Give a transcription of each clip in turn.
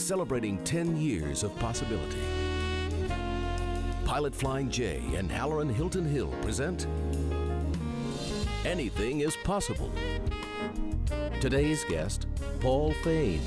celebrating 10 years of possibility. Pilot Flying J and Halloran Hilton Hill present Anything is Possible. Today's guest, Paul Fain.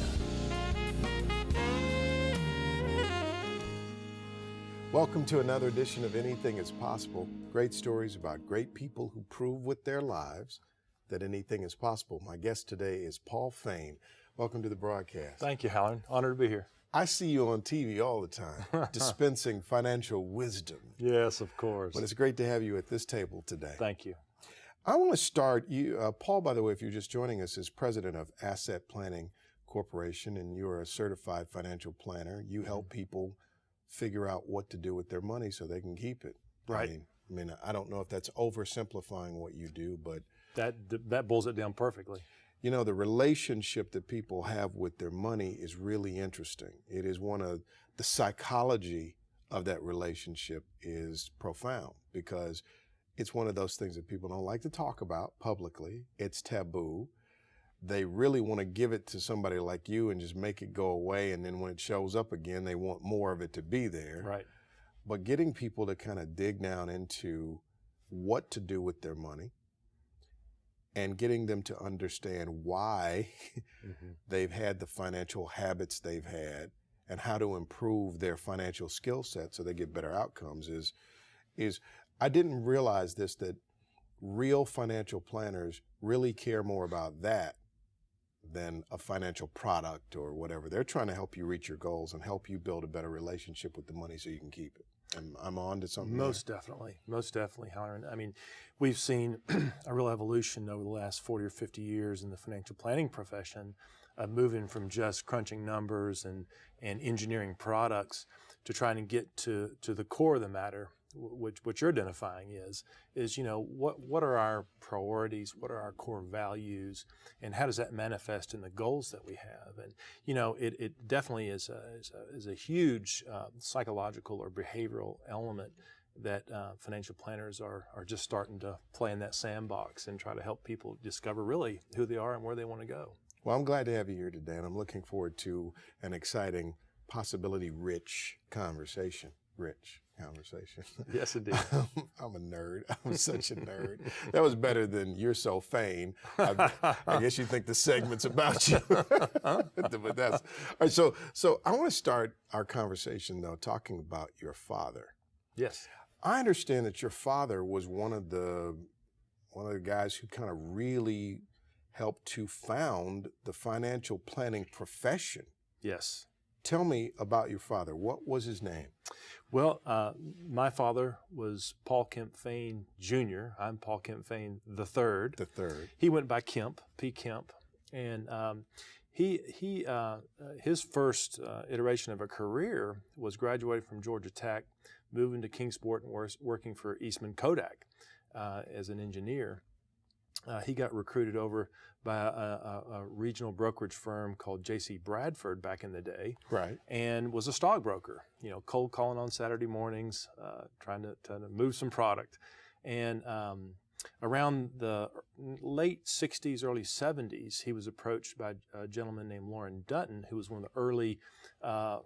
Welcome to another edition of Anything is Possible. Great stories about great people who prove with their lives that anything is possible. My guest today is Paul Fain. Welcome to the broadcast. Thank you, Halloran. Honored to be here. I see you on TV all the time, dispensing financial wisdom. Yes, of course. But it's great to have you at this table today. Thank you. I want to start, Paul, by the way, if you're just joining us, is president of Asset Planning Corporation, and you're a certified financial planner. You help people figure out what to do with their money so they can keep it. Right. I mean, I don't know if that's oversimplifying what you do, but that boils it down perfectly. You know, the relationship that people have with their money is really interesting. It is one of the psychology of that relationship is profound because it's one of those things that people don't like to talk about publicly. It's taboo. They really want to give it to somebody like you and just make it go away. And then when it shows up again, they want more of it to be there. Right. But getting people to kind of dig down into what to do with their money and getting them to understand why they've had the financial habits they've had and how to improve their financial skill set so they get better outcomes is I didn't realize this, that real financial planners really care more about that than a financial product or whatever. They're trying to help you reach your goals and help you build a better relationship with the money so you can keep it. And I'm on to something. Most definitely, Halloran. I mean, we've seen a real evolution over the last 40 or 50 years in the financial planning profession, moving from just crunching numbers and engineering products to trying to get to the core of the matter, which you're identifying is what are our priorities, what are our core values, and how does that manifest in the goals that we have? And it definitely is a huge psychological or behavioral element that financial planners are just starting to play in that sandbox and try to help people discover really who they are and where they want to go. Well, I'm glad to have you here today, and I'm looking forward to an exciting, possibility-rich conversation. Yes, indeed. I'm a nerd. I'm such a nerd. That was better than You're So Fain. I guess you think the segment's about you. But that's all right. So I want to start our conversation though talking about your father. Yes. I understand that your father was one of the guys who kind of really helped to found the financial planning profession. Yes. Tell me about your father. What was his name? Well, my father was Paul Kemp Fain Jr. I'm Paul Kemp Fain the third. The third. He went by Kemp, P. Kemp, and his first iteration of a career was graduating from Georgia Tech, moving to Kingsport and working for Eastman Kodak as an engineer. He got recruited over by a regional brokerage firm called J.C. Bradford back in the day. Right. And was a stockbroker, cold calling on Saturday mornings, trying to move some product. And around the late 60s, early 70s, he was approached by a gentleman named Loren Dutton, who was one of the early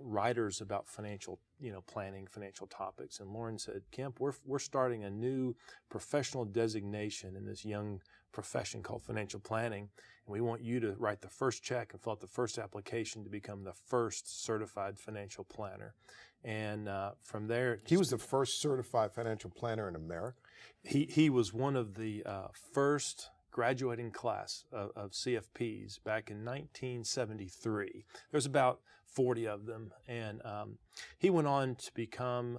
writers about financial planning, financial topics. And Loren said, Kemp, we're starting a new professional designation in this young profession called financial planning. And we want you to write the first check and fill out the first application to become the first certified financial planner. And from there... He was the first certified financial planner in America? He was one of the first graduating class of CFPs back in 1973. There's about 40 of them. And he went on to become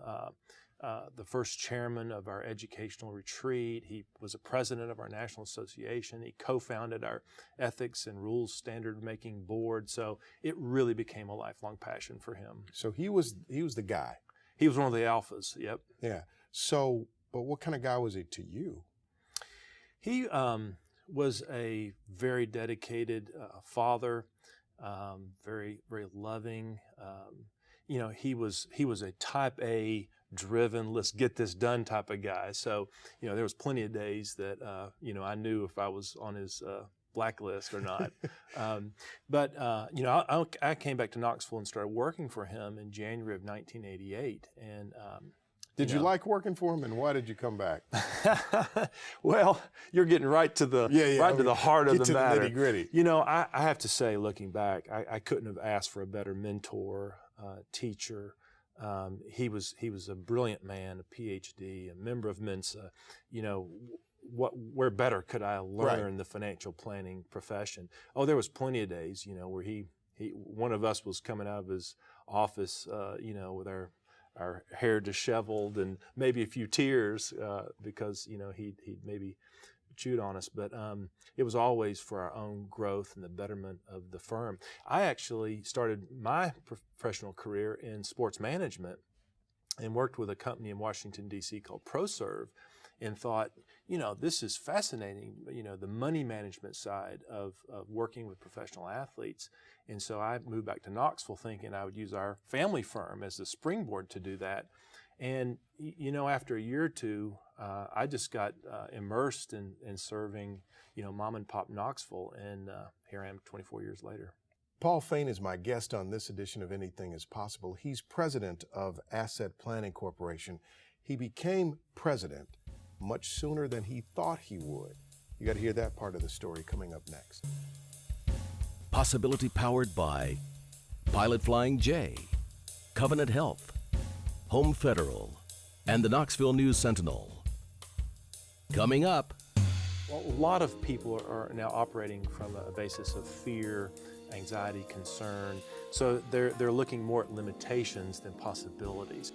the first chairman of our educational retreat. He was a president of our National Association. He co-founded our ethics and rules standard making board. So it really became a lifelong passion for him. So he was the guy. He was one of the alphas. Yep. Yeah. So, but what kind of guy was he to you? He was a very dedicated father, very, very loving. He was a type A driven, let's get this done type of guy. So, there was plenty of days that, I knew if I was on his blacklist or not. I came back to Knoxville and started working for him in January of 1988. And did you like working for him, and why did you come back? Well, you're getting right to the to the heart of the matter. Get to the nitty-gritty. I have to say, looking back, I couldn't have asked for a better mentor, teacher. He was a brilliant man, a PhD, a member of Mensa. Where better could I learn the financial planning profession? Oh, there was plenty of days, where one of us was coming out of his office, with our hair disheveled and maybe a few tears because he'd maybe chewed on us, but it was always for our own growth and the betterment of the firm. I actually started my professional career in sports management and worked with a company in Washington, D.C. called ProServe, and thought, this is fascinating, the money management side of working with professional athletes. And so I moved back to Knoxville thinking I would use our family firm as the springboard to do that. And, after a year or two, I just got immersed in serving, mom and pop Knoxville. And here I am 24 years later. Paul Fain is my guest on this edition of Anything is Possible. He's president of Asset Planning Corporation. He became president much sooner than he thought he would. You got to hear that part of the story coming up next. Possibility powered by Pilot Flying J, Covenant Health, Home Federal, and the Knoxville News Sentinel. Coming up. Well, a lot of people are now operating from a basis of fear, anxiety, concern. So they're looking more at limitations than possibilities.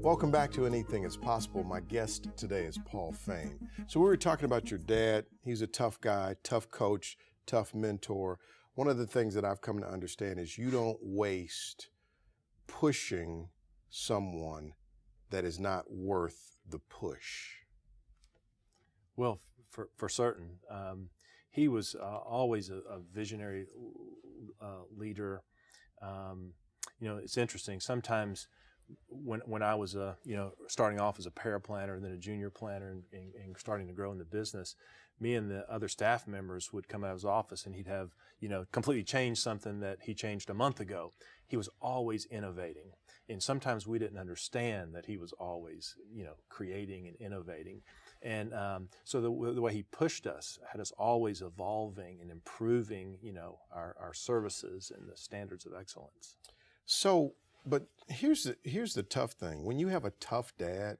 Welcome back to Anything is Possible. My guest today is Paul Fain. So we were talking about your dad. He's a tough guy, tough coach, tough mentor. One of the things that I've come to understand is you don't waste pushing someone that is not worth the push. Well, for certain. He was always a visionary leader. It's interesting. Sometimes when I was starting off as a paraplanner and then a junior planner and starting to grow in the business, me and the other staff members would come out of his office and he'd have completely changed something that he changed a month ago. He was always innovating, and sometimes we didn't understand that he was always creating and innovating. And so the way he pushed us had us always evolving and improving our services and the standards of excellence. So, but here's the tough thing. When you have a tough dad,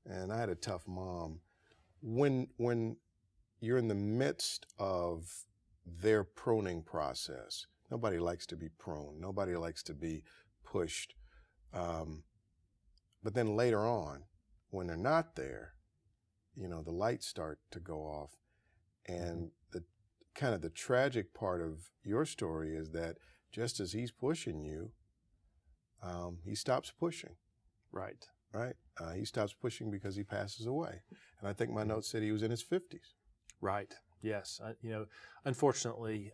and I had a tough mom, when you're in the midst of their pruning process, nobody likes to be pruned. Nobody likes to be pushed. But then later on, when they're not there, the lights start to go off. And the tragic part of your story is that just as he's pushing you, he stops pushing. Right. He stops pushing because he passes away. And I think my note said he was in his 50s. Right. Yes. Unfortunately,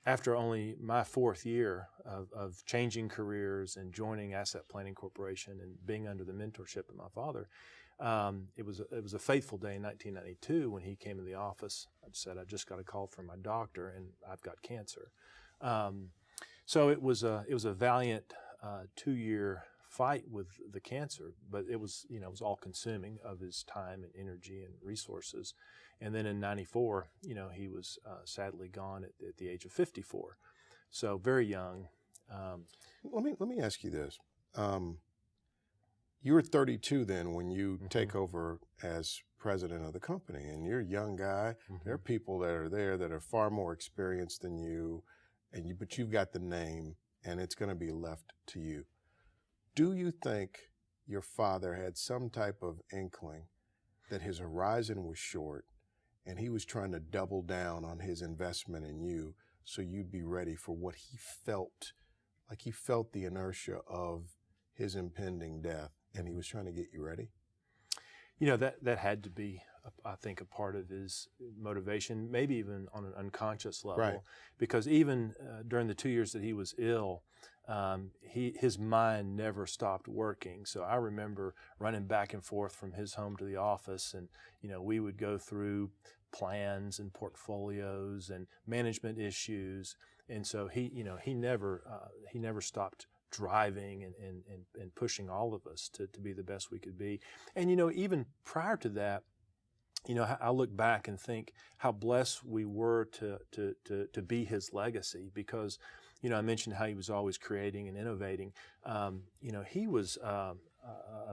after only my fourth year of changing careers and joining Asset Planning Corporation and being under the mentorship of my father, it was a fateful day in 1992 when he came in the office. I said, I just got a call from my doctor and I've got cancer. So it was a valiant 2-year fight with the cancer, but it was all consuming of his time and energy and resources. And then in 94, he was sadly gone at the age of 54. So very young. Let me ask you this. You were 32 then when you take over as president of the company, and you're a young guy. There are people that are there that are far more experienced than you, but you've got the name, and it's going to be left to you. Do you think your father had some type of inkling that his horizon was short and he was trying to double down on his investment in you so you'd be ready for what he felt, like he felt the inertia of his impending death, and he was trying to get you ready? That had to be, I think, a part of his motivation, maybe even on an unconscious level. Right. Because even during the 2 years that he was ill, his mind never stopped working. So I remember running back and forth from his home to the office, and we would go through plans and portfolios and management issues. And so he never stopped driving and pushing all of us to be the best we could be. And, even prior to that, I look back and think how blessed we were to be his legacy, because, I mentioned how he was always creating and innovating. He was a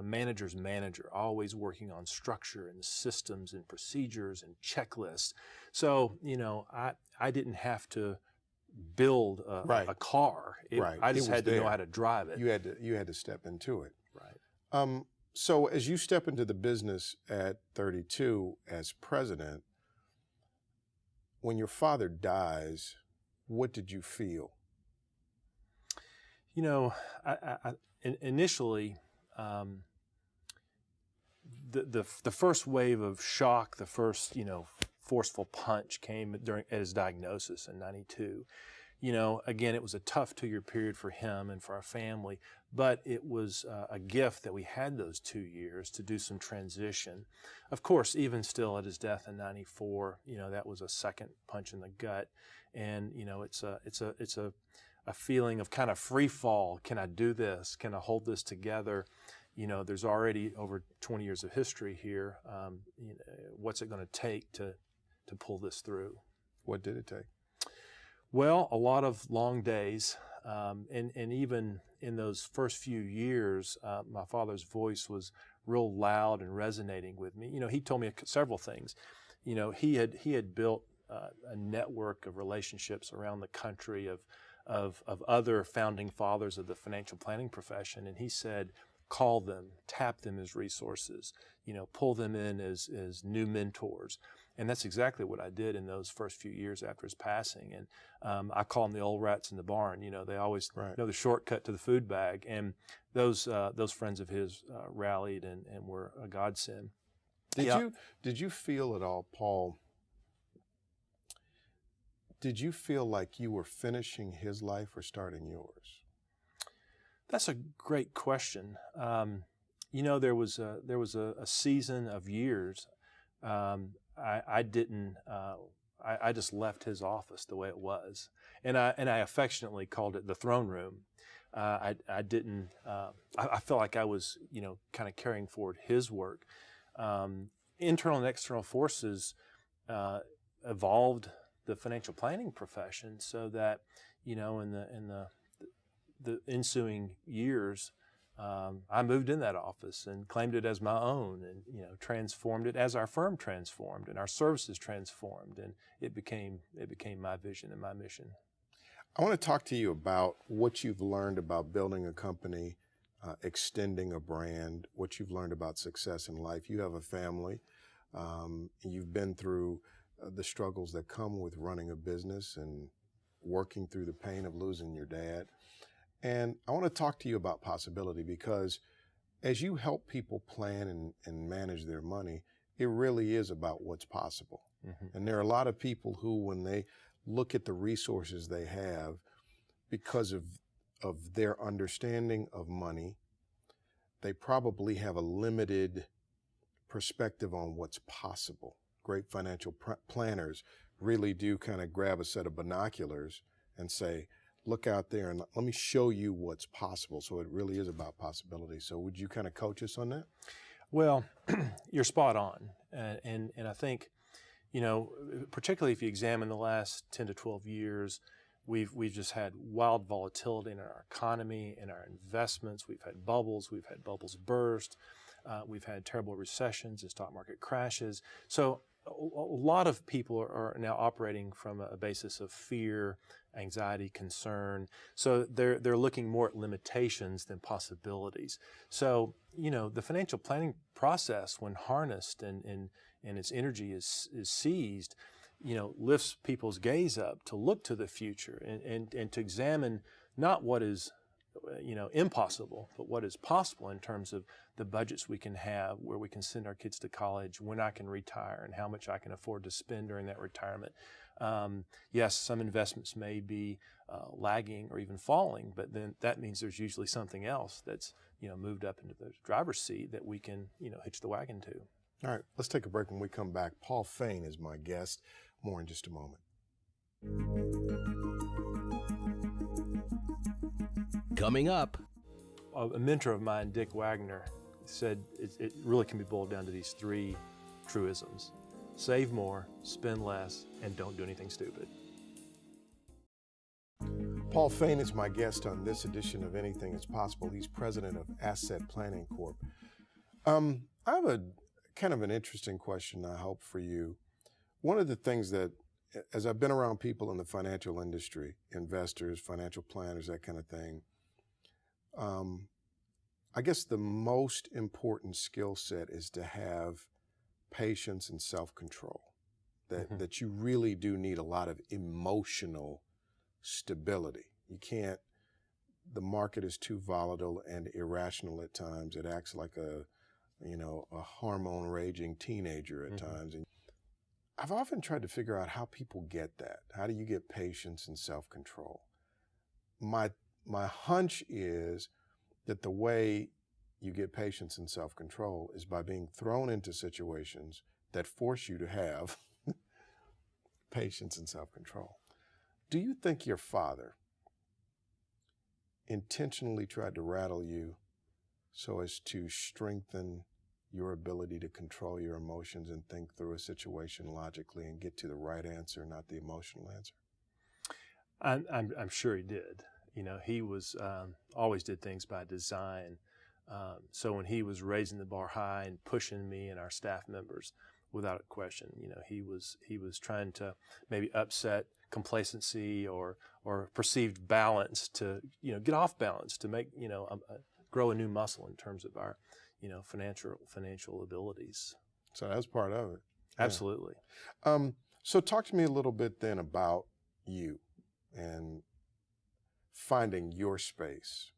manager's manager, always working on structure and systems and procedures and checklists. So, I didn't have to build a car. I just had to know how to drive it. You had to step into it. Right. So as you step into the business at 32 as president, when your father dies, what did you feel? Initially, the first wave of shock, the first forceful punch came at his diagnosis in '92. Again, it was a tough 2-year period for him and for our family, but it was a gift that we had those 2 years to do some transition. Of course, even still at his death in '94, that was a second punch in the gut, and it's a feeling of kind of free fall. Can I do this? Can I hold this together? There's already over 20 years of history here. What's it going to take to pull this through? What did it take? Well, a lot of long days, and even in those first few years, my father's voice was real loud and resonating with me. He told me several things. He had built a network of relationships around the country of other founding fathers of the financial planning profession, and he said, call them, tap them as resources, pull them in as new mentors. And that's exactly what I did in those first few years after his passing. And I call them the old rats in the barn. They always know the shortcut to the food bag. And those friends of his rallied and were a godsend. Did you feel at all, Paul, did you feel like you were finishing his life or starting yours? That's a great question. There was a season of years. I didn't. I just left his office the way it was, and I affectionately called it the throne room. I didn't. I felt like I was, kind of carrying forward his work. Internal and external forces evolved the financial planning profession so that, in the ensuing years, I moved in that office and claimed it as my own, and transformed it as our firm transformed and our services transformed, and it became my vision and my mission. I want to talk to you about what you've learned about building a company, extending a brand, what you've learned about success in life. You have a family. You've been through the struggles that come with running a business and working through the pain of losing your dad. And I want to talk to you about possibility, because as you help people plan and manage their money, it really is about what's possible. Mm-hmm. And there are a lot of people who, when they look at the resources they have, because of their understanding of money, they probably have a limited perspective on what's possible. Great financial planners really do kind of grab a set of binoculars and say, look out there and let me show you what's possible. So it really is about possibility. So would you kind of coach us on that? Well, you're spot on. And I think, particularly if you examine the last 10 to 12 years, we've just had wild volatility in our economy, in our investments. We've had bubbles burst. We've had terrible recessions and stock market crashes. So a lot of people are now operating from a basis of fear, anxiety, concern. So they're looking more at limitations than possibilities. So, the financial planning process, when harnessed and its energy is seized, lifts people's gaze up to look to the future and to examine not what is impossible, but what is possible in terms of the budgets we can have, where we can send our kids to college, when I can retire, and how much I can afford to spend during that retirement. Yes, some investments may be lagging or even falling, but then that means there's usually something else that's moved up into the driver's seat that we can hitch the wagon to. All right, let's take a break. When we come back, Paul Fain is my guest. More in just a moment. Coming up, A mentor of mine, Dick Wagner, said it really can be boiled down to these three truisms: save more, spend less, and don't do anything stupid. Paul Fain is my guest on this edition of Anything is Possible. He's president of Asset Planning Corp. I have a kind of an interesting question, I hope, for you. One of the things that, as I've been around people in the financial industry, investors, financial planners, that kind of thing, I guess the most important skill set is to have patience and self-control. That you really do need a lot of emotional stability. You can't, the market is too volatile and irrational at times. It acts like a hormone raging teenager at times. And I've often tried to figure out how people get that. How do you get patience and self-control? My hunch is that the way you get patience and self-control is by being thrown into situations that force you to have patience and self-control. Do you think your father intentionally tried to rattle you so as to strengthen your ability to control your emotions and think through a situation logically and get to the right answer, not the emotional answer? I'm sure he did. He was always did things by design. So when he was raising the bar high and pushing me and our staff members, without a question, he was trying to maybe upset complacency or perceived balance to get off balance to make grow a new muscle in terms of our financial abilities. So that's part of it. Absolutely. Yeah. So talk to me a little bit then about you and finding your space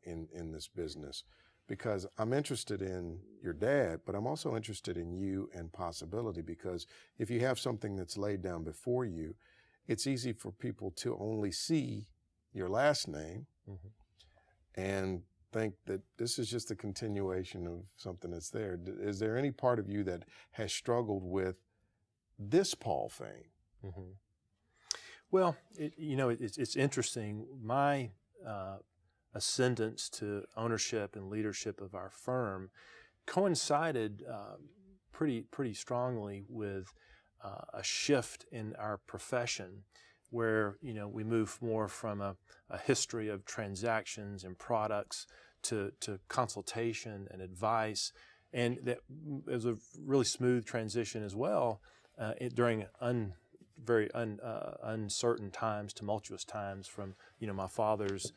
in this business, because I'm interested in your dad, but I'm also interested in you and possibility, because if you have something that's laid down before you, it's easy for people to only see your last name and think that this is just a continuation of something that's there. Is there any part of you that has struggled with this Paul Fain? Well, it's interesting. My ascendance to ownership and leadership of our firm coincided pretty strongly with a shift in our profession, where we move more from a history of transactions and products to consultation and advice, and that was a really smooth transition as well during very uncertain times, tumultuous times, from my father's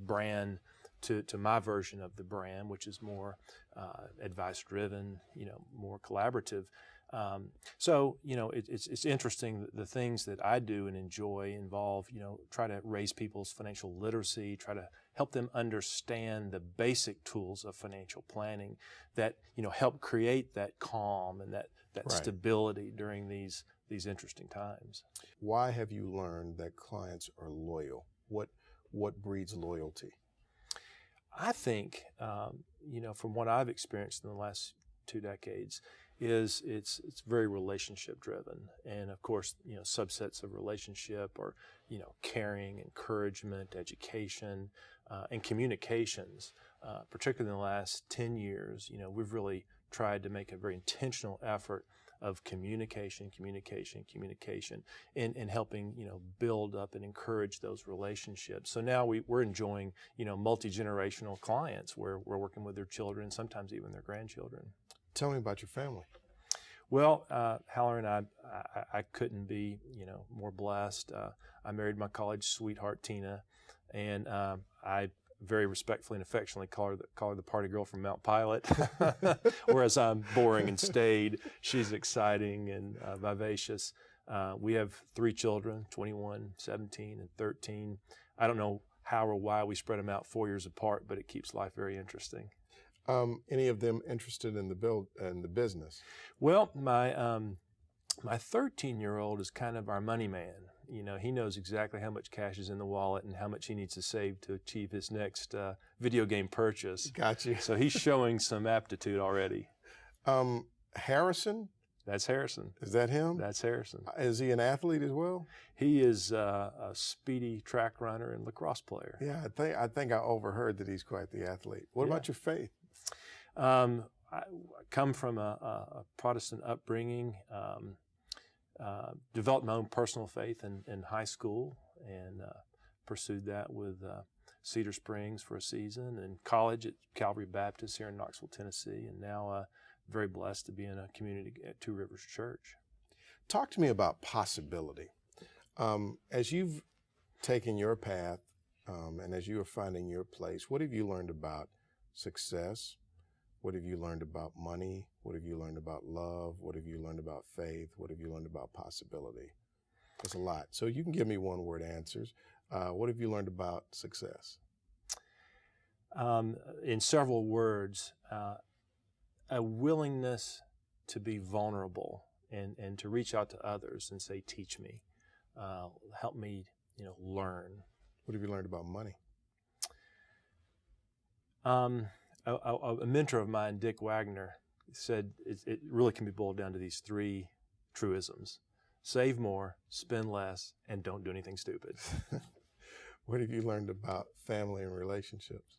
brand to my version of the brand, which is more advice driven, more collaborative. So it's interesting. The things that I do and enjoy involve try to raise people's financial literacy, try to help them understand the basic tools of financial planning that help create that calm and that Right. stability during these interesting times. Why have you learned that clients are loyal? What breeds loyalty? I think, from what I've experienced in the last 2 decades, is it's very relationship driven, and of course, subsets of relationship are, caring, encouragement, education, and communications. Particularly in the last 10 years, we've really tried to make a very intentional effort of communication, and helping, build up and encourage those relationships. So now we're enjoying, multi-generational clients where we're working with their children, sometimes even their grandchildren. Tell me about your family. Well, Halloran, I couldn't be, more blessed. I married my college sweetheart, Tina, and I very respectfully and affectionately call her the party girl from Mount Pilot. Whereas I'm boring and staid, she's exciting and vivacious. We have 3 children, 21, 17, and 13. I don't know how or why we spread them out 4 years apart, but it keeps life very interesting. Any of them interested in the business? Well, my 13-year-old is kind of our money man. He knows exactly how much cash is in the wallet and how much he needs to save to achieve his next video game purchase. Got you. So he's showing some aptitude already. Harrison, That's Harrison. is that him? That's Harrison. Is he an athlete as well? He is a speedy track runner and lacrosse player. Yeah, I think I overheard that he's quite the athlete. What Yeah. about your faith? I come from a Protestant upbringing, developed my own personal faith in high school, and pursued that with Cedar Springs for a season, and college at Calvary Baptist here in Knoxville, Tennessee, and now very blessed to be in a community at Two Rivers Church. Talk to me about possibility. As you've taken your path and as you are finding your place, what have you learned about success? What have you learned about money? What have you learned about love? What have you learned about faith? What have you learned about possibility? There's a lot. So you can give me one-word answers. What have you learned about success? In several words, a willingness to be vulnerable and to reach out to others and say, teach me, help me, learn. What have you learned about money? A mentor of mine, Dick Wagner, said it really can be boiled down to these three truisms: save more, spend less, and don't do anything stupid. What have you learned about family and relationships?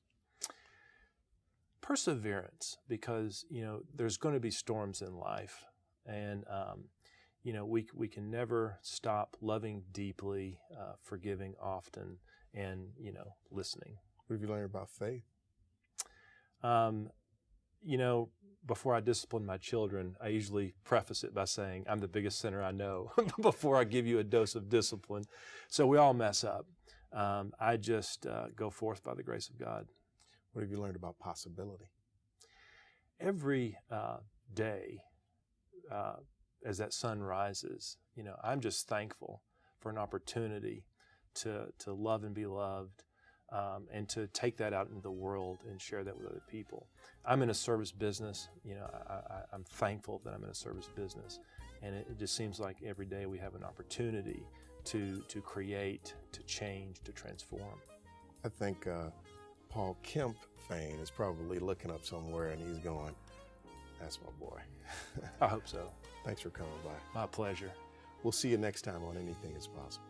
Perseverance, because there's going to be storms in life, and we can never stop loving deeply, forgiving often, and listening. What have you learned about faith? Before I discipline my children, I usually preface it by saying, I'm the biggest sinner I know, before I give you a dose of discipline. So we all mess up. I just go forth by the grace of God. What have you learned about possibility? Every day, as that sun rises, I'm just thankful for an opportunity to love and be loved, and to take that out into the world and share that with other people. I'm in a service business. I'm thankful that I'm in a service business, and it just seems like every day we have an opportunity to create, to change, to transform. I think Paul Fain is probably looking up somewhere and he's going, that's my boy. I hope so. Thanks for coming by. My pleasure. We'll see you next time on Anything is Possible.